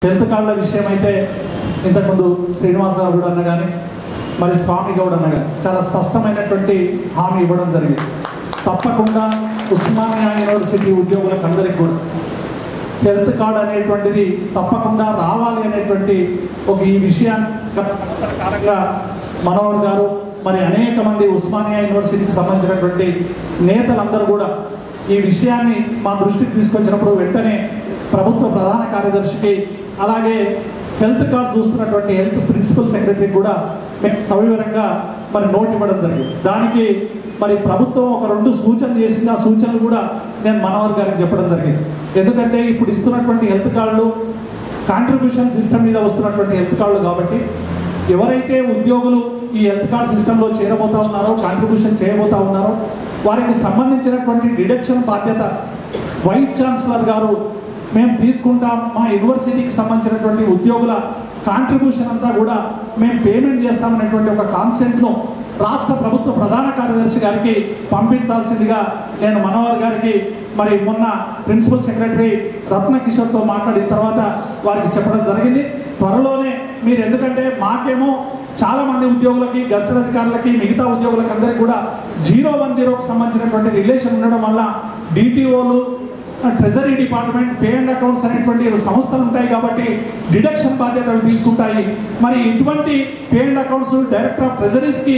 Health కార్డుల విషయం అయితే ఇంతకుముందు శ్రీనివాసరావు గౌడ్ అన్న కానీ మరి స్వామి గౌడ్ అన్న కానీ చాలా స్పష్టమైనటువంటి హామీ ఇవ్వడం జరిగింది. తప్పకుండా ఉస్మానియా యూనివర్సిటీ ఉద్యోగులకు అందరికీ కూడా హెల్త్ కార్డు అనేటువంటిది తప్పకుండా రావాలి అనేటువంటి ఒక ఈ విషయాన్ని కాలంగా మనోహర్ గారు మరి అనేక మంది ఉస్మానియా యూనివర్సిటీకి సంబంధించినటువంటి నేతలందరూ కూడా ఈ విషయాన్ని మా దృష్టికి తీసుకొచ్చినప్పుడు వెంటనే ప్రభుత్వ ప్రధాన కార్యదర్శికి అలాగే హెల్త్ కార్డు చూస్తున్నటువంటి హెల్త్ ప్రిన్సిపల్ సెక్రటరీ కూడా మేము సవివరంగా మరి నోట్ ఇవ్వడం జరిగింది. దానికి మరి ప్రభుత్వం ఒక 2 సూచనలు చేసింది. ఆ సూచనలు కూడా నేను మనోహర్ గారికి చెప్పడం జరిగింది. ఎందుకంటే ఇప్పుడు ఇస్తున్నటువంటి హెల్త్ కార్డులు కాంట్రిబ్యూషన్ సిస్టమ్ మీద వస్తున్నటువంటి హెల్త్ కార్డులు కాబట్టి ఎవరైతే ఉద్యోగులు ఈ హెల్త్ కార్డ్ సిస్టంలో చేరబోతా ఉన్నారో కాంట్రిబ్యూషన్ చేయబోతా ఉన్నారో వారికి సంబంధించినటువంటి డిడక్షన్ బాధ్యత వైస్ ఛాన్సలర్ గారు మేము తీసుకుంటాం. మా యూనివర్సిటీకి సంబంధించినటువంటి ఉద్యోగుల కాంట్రిబ్యూషన్ అంతా కూడా మేము పేమెంట్ చేస్తామనేటువంటి ఒక కాన్సెంట్ను రాష్ట్ర ప్రభుత్వ ప్రధాన కార్యదర్శి గారికి పంపించాల్సిందిగా నేను మనోహర్ గారికి మరి మొన్న ప్రిన్సిపల్ సెక్రటరీ రత్నకిషోర్తో మాట్లాడిన తర్వాత వారికి చెప్పడం జరిగింది. త్వరలోనే మీరు ఎందుకంటే మాకేమో చాలా మంది ఉద్యోగులకి గెస్టెడ్ అధికారులకి మిగతా ఉద్యోగులకు అందరికీ కూడా 010కి సంబంధించినటువంటి రిలేషన్ ఉండడం వల్ల డిటిఓలు treasury department pay and accounts అనేటువంటి సంస్థలు ఉంటాయి కాబట్టి డిడక్షన్ బాధ్యతలు తీసుకుంటాయి. మరి ఇటువంటి pay and accounts director of ట్రెజరీస్కి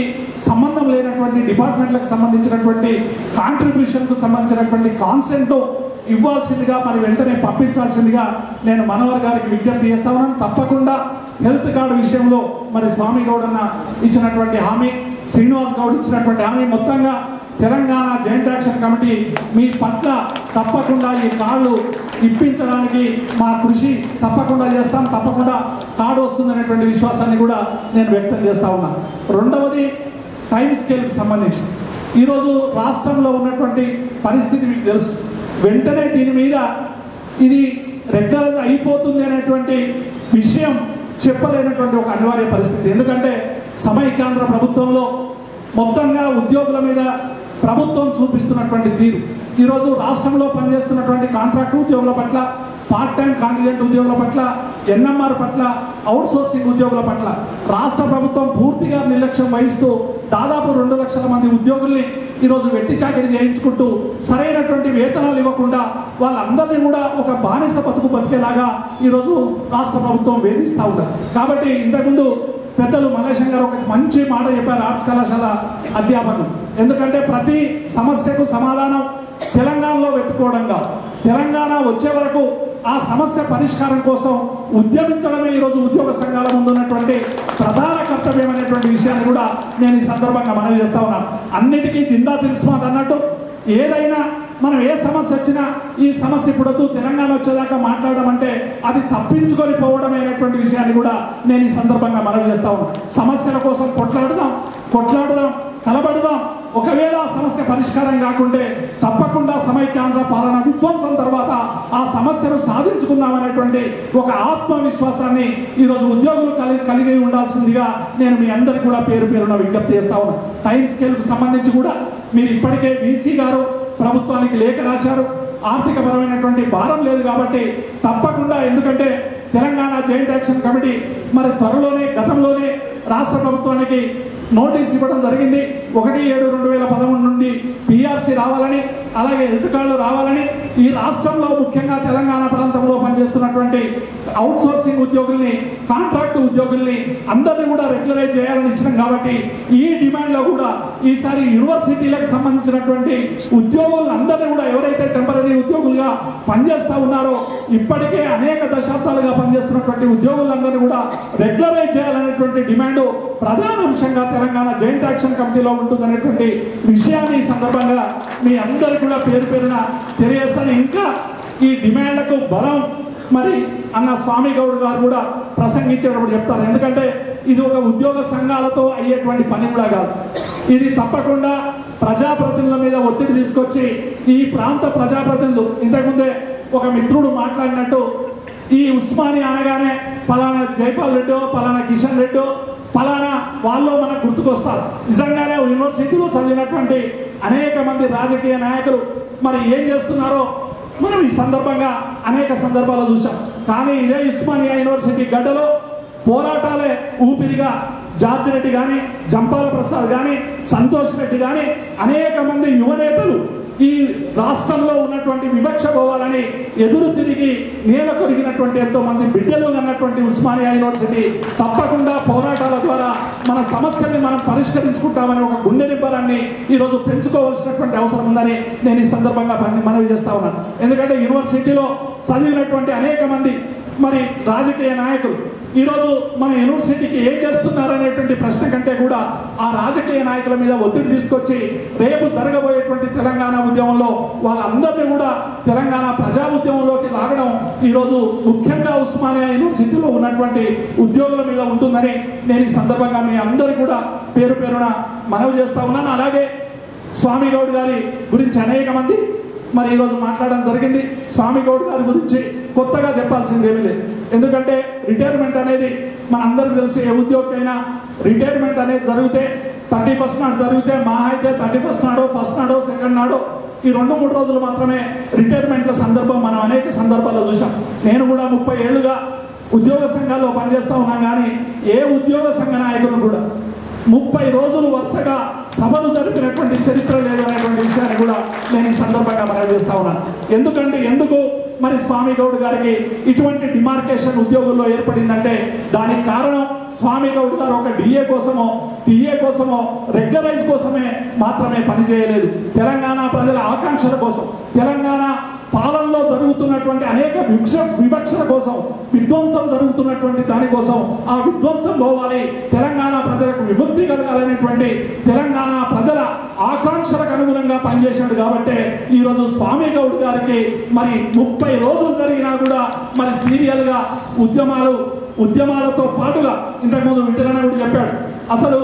సంబంధం లేనటువంటి డిపార్ట్మెంట్లకు సంబంధించినటువంటి కాంట్రిబ్యూషన్కు సంబంధించినటువంటి కాన్సెంట్ ఇవ్వాల్సిందిగా మరి వెంటనే పంపించాల్సిందిగా నేను మనోహర్ గారికి విజ్ఞప్తి చేస్తా ఉన్నాను. తప్పకుండా హెల్త్ కార్డు విషయంలో మరి స్వామి గౌడ్ అన్న ఇచ్చినటువంటి హామీ, శ్రీనివాస్ గౌడ్ ఇచ్చినటువంటి హామీ, మొత్తంగా తెలంగాణ జాయింట్ యాక్షన్ కమిటీ మీ పట్ల తప్పకుండా ఈ కార్డు ఇప్పించడానికి మా కృషి తప్పకుండా చేస్తాం. తప్పకుండా కార్డు వస్తుందనేటువంటి విశ్వాసాన్ని కూడా నేను వ్యక్తం చేస్తా ఉన్నా. రెండవది టైం స్కేల్కి సంబంధించి ఈరోజు రాష్ట్రంలో ఉన్నటువంటి పరిస్థితి మీకు తెలుసు. వెంటనే దీని మీద ఇది రెగ్యులర్ అయిపోతుంది అనేటువంటి విషయం చెప్పలేనటువంటి ఒక అనివార్య పరిస్థితి. ఎందుకంటే సమైక్యాంధ్ర ప్రభుత్వంలో మొత్తంగా ఉద్యోగుల మీద ప్రభుత్వం చూపిస్తున్నటువంటి తీరు, ఈరోజు రాష్ట్రంలో పనిచేస్తున్నటువంటి కాంట్రాక్ట్ ఉద్యోగుల పట్ల, పార్ట్ టైం కాంటిజెంట్ ఉద్యోగుల పట్ల, ఎన్ఎంఆర్ పట్ల, అవుట్ సోర్సింగ్ ఉద్యోగుల పట్ల రాష్ట్ర ప్రభుత్వం పూర్తిగా నిర్లక్ష్యం వహిస్తూ దాదాపు 2 లక్షల మంది ఉద్యోగుల్ని ఈరోజు వెట్టి చాకిరీ చేయించుకుంటూ సరైనటువంటి వేతనాలు ఇవ్వకుండా వాళ్ళందరినీ కూడా ఒక బానిస బతికేలాగా ఈరోజు రాష్ట్ర ప్రభుత్వం వేధిస్తూ ఉంటారు. కాబట్టి ఇంతకుముందు పెద్దలు మల్లేశం గారు ఒక మంచి మాట చెప్పారు ఆర్ట్స్ కళాశాల అధ్యాపకులు. ఎందుకంటే ప్రతి సమస్యకు సమాధానం తెలంగాణలో వెతుక్కోవడం కాదు, తెలంగాణ వచ్చే వరకు ఆ సమస్య పరిష్కారం కోసం ఉద్యమించడమే ఈరోజు ఉద్యోగ సంఘాల ముందు ఉన్నటువంటి ప్రధాన కర్తవ్యం అనేటువంటి విషయాన్ని కూడా నేను ఈ సందర్భంగా మనవి చేస్తా ఉన్నాను. అన్నిటికీ జిందా తిల్స్మాత్ అన్నట్టు ఏదైనా మనం ఏ సమస్య వచ్చినా ఈ సమస్య ఇప్పుడు తెలంగాణ వచ్చేదాకా మాట్లాడడం అంటే అది తప్పించుకొని పోవడమే అనేటువంటి విషయాన్ని కూడా నేను ఈ సందర్భంగా మనవి చేస్తా ఉన్నాను. సమస్యల కోసం కొట్లాడుదాం, కలబడదాం. ఒకవేళ ఆ సమస్య పరిష్కారం కాకుంటే తప్పకుండా సమైక్యాంధ్ర పాలన విధ్వంసం తర్వాత ఆ సమస్యను సాధించుకుందామనేటువంటి ఒక ఆత్మవిశ్వాసాన్ని ఈరోజు ఉద్యోగులు కలిగి ఉండాల్సిందిగా నేను మీ అందరికీ కూడా పేరు పేరున విజ్ఞప్తి చేస్తా ఉన్నాను. టైం స్కేల్కు సంబంధించి కూడా మీరు ఇప్పటికే వీసీ గారు ప్రభుత్వానికి లేఖ రాశారు. ఆర్థికపరమైనటువంటి భారం లేదు కాబట్టి తప్పకుండా, ఎందుకంటే తెలంగాణ జాయింట్ యాక్షన్ కమిటీ మరి త్వరలోనే గతంలోనే రాష్ట్ర ప్రభుత్వానికి నోటీస్ ఇవ్వడం జరిగింది. 1/7/2013 నుండి పిఆర్సీ రావాలని, అలాగే హెల్త్ కార్డులు రావాలని, ఈ రాష్ట్రంలో ముఖ్యంగా తెలంగాణ ప్రాంతంలో పనిచేస్తున్నటువంటి అవుట్ సోర్సింగ్ ఉద్యోగుల్ని, కాంట్రాక్ట్ ఉద్యోగుల్ని అందరినీ కూడా రెగ్యులరైజ్ చేయాలని ఇచ్చినాం. కాబట్టి ఈ డిమాండ్లో కూడా ఈసారి యూనివర్సిటీలకు సంబంధించినటువంటి ఉద్యోగులందరినీ కూడా ఎవరైతే టెంపరీ ఉద్యోగులుగా పనిచేస్తూ ఉన్నారో ఇప్పటికే అనేక దశాబ్దాలుగా పనిచేస్తున్నటువంటి ఉద్యోగులందరినీ కూడా రెగ్యులరైజ్ చేయాలనేటువంటి డిమాండ్ ప్రధాన అంశంగా తెలంగాణ జాయింట్ యాక్షన్ కమిటీలో ఉంటుందనేటువంటి విషయాన్ని ఈ సందర్భంగా మీ అందరికీ కూడా పేరు పేరున తెలియజేస్తాను. ఇంకా ఈ డిమాండ్లకు బలం మరి అన్న స్వామి గౌడ్ గారు కూడా ప్రసంగించేటప్పుడు చెప్తారు. ఎందుకంటే ఇది ఒక ఉద్యోగ సంఘాలతో అయ్యేటువంటి పని కూడా కాదు. ఇది తప్పకుండా ప్రజాప్రతినిధుల మీద ఒత్తిడి తీసుకొచ్చి ఈ ప్రాంత ప్రజాప్రతినిధులు, ఇంతకుముందే ఒక మిత్రుడు మాట్లాడినట్టు ఈ ఉస్మానియా అనగానే పలానా జైపాల్ రెడ్డో, పలానా కిషన్ రెడ్డో, పలానా వాళ్ళు మనకు గుర్తుకొస్తారు. నిజంగానే యూనివర్సిటీలో చదివినటువంటి అనేక మంది రాజకీయ నాయకులు మరి ఏం చేస్తున్నారో మనం ఈ సందర్భంగా అనేక సందర్భాలు చూసాం. కానీ ఇదే ఉస్మానియా యూనివర్సిటీ గడ్డలో పోరాటాలే ఊపిరిగా జార్జ్ రెడ్డి కానీ, జంపాల ప్రసాద్ కానీ, సంతోష్ రెడ్డి కానీ అనేక మంది యువనేతలు ఈ రాష్ట్రంలో ఉన్నటువంటి వివక్ష పోవాలని ఎదురు తిరిగి నేల కొరిగినటువంటి ఎంతో మంది బిడ్డలు అన్నటువంటి ఉస్మానియా యూనివర్సిటీ తప్పకుండా పోరాటాల ద్వారా మన సమస్యల్ని మనం పరిష్కరించుకుంటామని ఒక గుండె నిబ్బరాన్ని ఈరోజు పెంచుకోవాల్సినటువంటి అవసరం ఉందని నేను ఈ సందర్భంగా మనవి చేస్తా ఉన్నాను. ఎందుకంటే యూనివర్సిటీలో చదివినటువంటి అనేక మంది మరి రాజకీయ నాయకులు ఈరోజు మన యూనివర్సిటీకి ఏం చేస్తున్నారు అనేటువంటి ప్రశ్న కంటే కూడా ఆ రాజకీయ నాయకుల మీద ఒత్తిడి తీసుకొచ్చి రేపు జరగబోయేటువంటి తెలంగాణ ఉద్యమంలో వాళ్ళందరినీ కూడా తెలంగాణ ప్రజా ఉద్యమంలోకి లాగడం ఈరోజు ముఖ్యంగా ఉస్మానియా యూనివర్సిటీలో ఉన్నటువంటి ఉద్యోగుల మీద ఉంటుందని నేను ఈ సందర్భంగా మీ అందరూ కూడా పేరు పేరున మనవి చేస్తా ఉన్నాను. అలాగే స్వామి గౌడ్ గారి గురించి అనేక మంది మరి ఈరోజు మాట్లాడడం జరిగింది. స్వామి గౌడ్ గారి గురించి కొత్తగా చెప్పాల్సింది ఏమీ లేదు. ఎందుకంటే రిటైర్మెంట్ అనేది మన అందరికి తెలిసి ఏ ఉద్యోగికైనా రిటైర్మెంట్ అనేది జరిగితే 31st నాడు జరిగితే మహా అయితే 31st నాడో, 1st నాడో, 2nd నాడో ఈ 2-3 రోజులు మాత్రమే రిటైర్మెంట్ల సందర్భం మనం అనేక సందర్భాల్లో చూసాం. నేను కూడా 30 ఏళ్ళుగా ఉద్యోగ సంఘాల్లో పనిచేస్తూ ఉన్నాను. కానీ ఏ ఉద్యోగ సంఘ నాయకులు కూడా 30 రోజులు వరుసగా సభలు జరిపినటువంటి చరిత్ర లేదు అనేటువంటి విషయాన్ని కూడా నేను ఈ సందర్భంగా మనవి చేస్తా ఉన్నాను. ఎందుకు మరి స్వామి గౌడ్ గారికి ఇటువంటి డిమార్కేషన్ ఉద్యోగుల్లో ఏర్పడిందంటే దానికి కారణం స్వామి గౌడ్ గారు ఒక డిఏ కోసమో, టీఏ కోసమో, రెగ్యులరైజ్ కోసమే మాత్రమే పనిచేయలేదు. తెలంగాణ ప్రజల ఆకాంక్షల కోసం, తెలంగాణ పాలనలో జరుగుతున్నటువంటి అనేక వివక్షల కోసం, విధ్వంసం జరుగుతున్నటువంటి దానికోసం ఆ విధ్వంసం పోవాలి, తెలంగాణ ప్రజలకు విముక్తి కలగాలనేటువంటి తెలంగాణ ప్రజల ఆకాంక్షలకు అనుగుణంగా పనిచేశాడు. కాబట్టి ఈరోజు స్వామి గౌడ్ గారికి మరి 30 రోజులు జరిగినా కూడా మరి సీరియల్గా ఉద్యమాలతో పాటుగా ఇంతకుముందు విఠలన్న కూడా చెప్పాడు. అసలు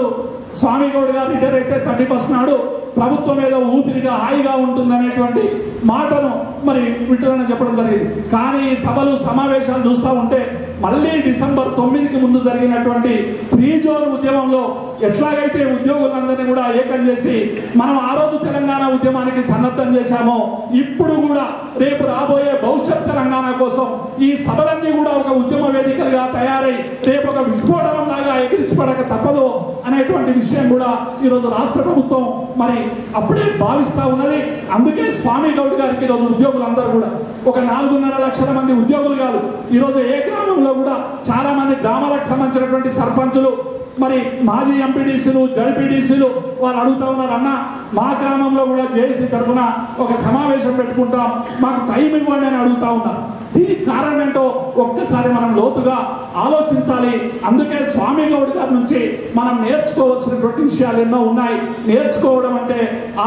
స్వామి గౌడ్ గారు రిటైర్ అయితే 31st నాడు ప్రభుత్వం మీద ఊపిరిగా హాయిగా ఉంటుందనేటువంటి మాటను మరి విఠలన్న చెప్పడం జరిగింది. కానీ ఈ సభలు సమావేశాలు చూస్తూ ఉంటే మళ్ళీ డిసెంబర్ 9కి ముందు జరిగినటువంటి ఫ్రీ జోన్ ఉద్యమంలో ఎట్లాగైతే ఉద్యోగులందరినీ కూడా ఏకం చేసి మనం ఆ రోజు తెలంగాణ ఉద్యమానికి సన్నద్ధం చేశామో ఇప్పుడు కూడా రేపు రాబోయే భవిష్యత్ తెలంగాణ కోసం ఈ సభలన్నీ కూడా ఒక ఉద్యమ వేదికలుగా తయారై రేపు ఒక విస్ఫోటనం లాగా ఎగిరిచిపడక తప్పదు అనేటువంటి విషయం కూడా ఈరోజు రాష్ట్ర ప్రభుత్వం మరి అప్పుడే భావిస్తా ఉన్నది. అందుకే స్వామి గౌడ్ గారికి ఈరోజు ఉద్యోగులందరూ కూడా ఒక 4.5 లక్షల మంది ఉద్యోగులు కాదు, ఈరోజు ఏ గ్రామంలో కూడా చాలా మంది గ్రామాలకు సంబంధించినటువంటి సర్పంచులు మరి మాజీ ఎంపీడీసీలు, జడ్పీడీసీలు వాళ్ళు అడుగుతా ఉన్నారు, అన్న మా గ్రామంలో కూడా జేఏసీ తరఫున ఒక సమావేశం పెట్టుకుంటాం, మాకు టైం ఇవ్వండి అని అడుగుతా ఉన్నారు. దీనికి కారణం ఏంటో ఒక్కసారి మనం లోతుగా ఆలోచించాలి. అందుకే స్వామి గౌడ్ గారి నుంచి మనం నేర్చుకోవాల్సినటువంటి విషయాలు ఎన్నో ఉన్నాయి. నేర్చుకోవడం అంటే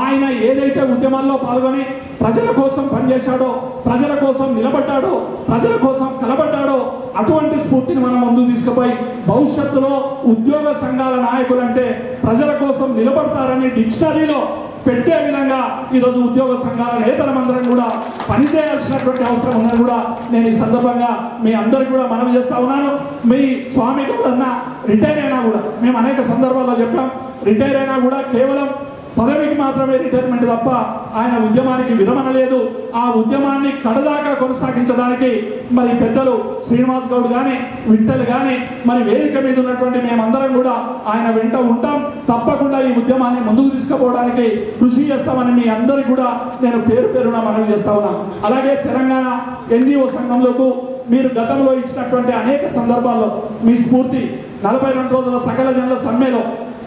ఆయన ఏదైతే ఉద్యమాల్లో పాల్గొని ప్రజల కోసం పనిచేశాడో, ప్రజల కోసం నిలబడ్డాడో, ప్రజల కోసం కలబడ్డాడో అటువంటి స్ఫూర్తిని మనం ముందుకు తీసుకుపోయి భవిష్యత్తులో ఉద్యోగ సంఘాల నాయకులంటే ప్రజల కోసం నిలబడతారని డిక్షనరీలో పెట్టే విధంగా ఈరోజు ఉద్యోగ సంఘాల నేతలందరం కూడా పనిచేయాల్సినటువంటి అవసరం ఉందని కూడా నేను ఈ సందర్భంగా మీ అందరికి కూడా మనవి చేస్తా ఉన్నాను. మీ స్వామి గౌడ్ అన్న రిటైర్ అయినా కూడా మేము అనేక సందర్భాల్లో చెప్పాం, రిటైర్ అయినా కూడా కేవలం పదవికి మాత్రమే రిటైర్మెంట్ తప్ప ఆయన ఉద్యమానికి విరమణ లేదు. ఆ ఉద్యమాన్ని కడదాకా కొనసాగించడానికి మరి పెద్దలు శ్రీనివాస్ గౌడ్ కానీ, విఠల్ కానీ మరి వేదిక మీద ఉన్నటువంటి మేమందరం కూడా ఆయన వెంట ఉంటాం. తప్పకుండా ఈ ఉద్యమాన్ని ముందుకు తీసుకుపోవడానికి కృషి చేస్తామని మీ అందరికీ కూడా నేను పేరు పేరున మనవి చేస్తా ఉన్నాను. అలాగే తెలంగాణ ఎన్జిఓ సంఘంలోకి మీరు గతంలో ఇచ్చినటువంటి అనేక సందర్భాల్లో మీ స్ఫూర్తి 42 రోజుల సకల జనుల సమ్మెలో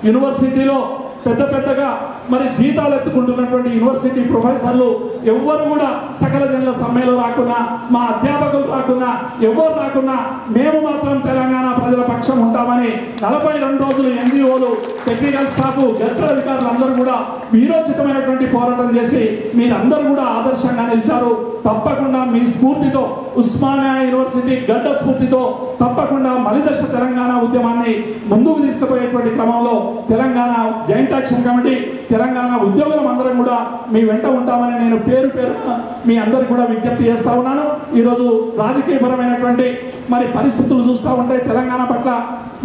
యూనివర్సిటీలో పెద్దగా మరి జీతాలు ఎత్తుకుంటున్నటువంటి యూనివర్సిటీ ప్రొఫెసర్లు ఎవ్వరు కూడా సకల జనుల సమ్మెలో రాకున్నా, మా అధ్యాపకులు రాకున్నా, ఎవరు రాకున్నా మేము మాత్రం తెలంగాణ ప్రజల పక్షం ఉంటామని 42 రోజులు ఎన్జిఓలు, టెక్నికల్ స్టాఫ్, గెస్ట్ అధికారులు అందరూ కూడా వీరోచితమైనటువంటి పోరాటం చేసి మీరందరూ కూడా ఆదర్శంగా నిలిచారు. తప్పకుండా మీ స్ఫూర్తితో ఉస్మానియా యూనివర్సిటీ గడ్డ స్ఫూర్తితో తప్పకుండా మలిదశ తెలంగాణ ఉద్యమాన్ని ముందుకు తీసుకుపోయేటువంటి క్రమంలో Telangana joint action committee, Telangana ఉద్యోగులం అందరం కూడా మీ వెంట ఉంటామని నేను పేరున మీ అందరికి కూడా విజ్ఞప్తి చేస్తా ఉన్నాను. ఈరోజు రాజకీయపరమైనటువంటి మరి పరిస్థితులు చూస్తూ ఉంటే తెలంగాణ పట్ల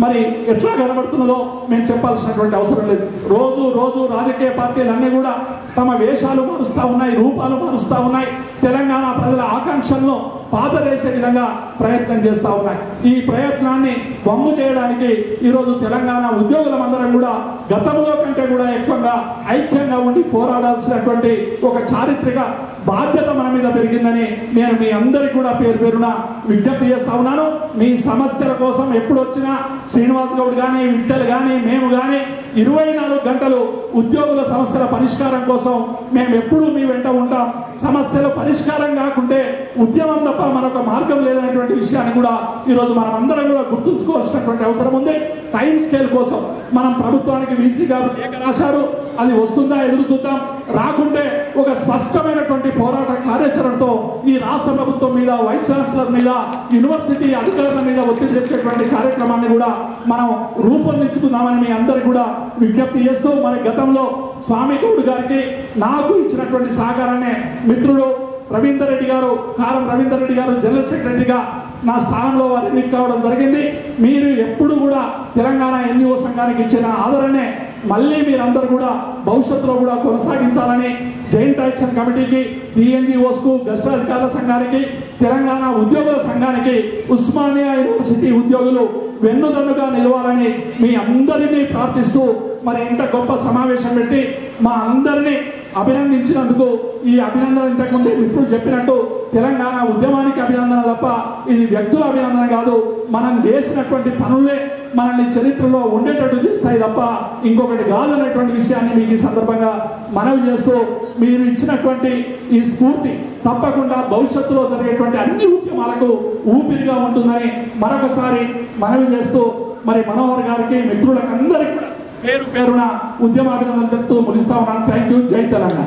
మరి ఎట్లా కనబడుతున్నదో మేము చెప్పాల్సినటువంటి అవసరం లేదు. రోజు రాజకీయ పార్టీలు అన్నీ కూడా తమ వేషాలు మారుస్తూ ఉన్నాయి, రూపాలు మారుస్తూ ఉన్నాయి. తెలంగాణ ప్రజల ఆకాంక్షలను పాతరేసే విధంగా ప్రయత్నం చేస్తూ ఉన్నాయి. ఈ ప్రయత్నాన్ని వమ్ము చేయడానికి ఈరోజు తెలంగాణ ఉద్యోగులందరం కూడా గతంలో కంటే కూడా ఎక్కువగా ఐక్యంగా ఉండి పోరాడాల్సినటువంటి ఒక చారిత్రక బాధ్యత మన మీద పెరిగిందని నేను మీ అందరికీ కూడా పేరు పేరున విజ్ఞప్తి చేస్తా ఉన్నాను. మీ సమస్యల కోసం ఎప్పుడు వచ్చినా శ్రీనివాస్ గౌడ్ కానీ విఠల్ కానీ మేము కానీ 24 గంటలు ఉద్యోగుల సమస్యల పరిష్కారం కోసం మేము ఎప్పుడూ మీ వెంట ఉంటాం. సమస్యల పరిష్కారం కాకుంటే ఉద్యమం తప్ప మరొక మార్గం లేదనేటువంటి విషయాన్ని కూడా ఈరోజు మనం అందరం కూడా గుర్తుంచుకోవాల్సినటువంటి అవసరం ఉంది. టైం స్కేల్ కోసం మనం ప్రభుత్వానికి వీసీ గారు లేఖ రాశారు. అది వస్తుందా ఎదురు చూద్దాం. రాకుంటే ఒక స్పష్టమైనటువంటి పోరాట కార్యాచరణతో ఈ రాష్ట్ర ప్రభుత్వం మీద, వైస్ ఛాన్సలర్ మీద, యూనివర్సిటీ అధికారుల మీద ఒత్తిడి తెచ్చేటువంటి కార్యక్రమాన్ని కూడా మనం రూపొందించుకుందామని మీ అందరికీ కూడా విజ్ఞప్తి చేస్తూ, మరి గతంలో స్వామి గౌడ్ గారికి నాకు ఇచ్చినటువంటి సహకారాన్ని మిత్రుడు రవీందర్ రెడ్డి గారు, కారం రవీందర్ రెడ్డి గారు జనరల్ సెక్రటరీగా నా స్థానంలో వారు ఎన్నిక కావడం జరిగింది. మీరు ఎప్పుడు కూడా తెలంగాణ ఎన్జిఓ సంఘానికి ఇచ్చిన ఆదరణే మళ్ళీ మీరందరూ కూడా భవిష్యత్తులో కూడా కొనసాగించాలని జాయింట్ యాక్షన్ కమిటీకి, టీఎన్జిఓస్కు, గెస్ట్ అధికారుల సంఘానికి, తెలంగాణ ఉద్యోగుల సంఘానికి, ఉస్మానియా యూనివర్సిటీ ఉద్యోగులు వెన్నుదన్నుగా నిలవాలని మీ అందరినీ ప్రార్థిస్తూ, మరి ఇంత గొప్ప సమావేశం పెట్టి మా అందరినీ అభినందించినందుకు, ఈ అభినందన ఇంతకుముందే మిత్రులు చెప్పినట్టు తెలంగాణ ఉద్యమానికి అభినందన తప్ప ఇది వ్యక్తుల అభినందన కాదు. మనం చేసినటువంటి పనులే మనల్ని చరిత్రలో ఉండేటట్టు చేస్తాయి తప్ప ఇంకొకటి కాదనేటువంటి విషయాన్ని మీకు ఈ సందర్భంగా మనవి చేస్తూ, మీరు ఇచ్చినటువంటి ఈ స్ఫూర్తి తప్పకుండా భవిష్యత్తులో జరిగేటువంటి అన్ని ఉద్యమాలకు ఊపిరిగా ఉంటుందని మరొకసారి మనవి చేస్తూ, మరి మనోహర్ గారికి, మిత్రులకు అందరికీ పేరు పేరున ఉద్యమాభినందనలతో ముగిస్తా ఉన్నాను. Thank you. జై తెలంగాణ.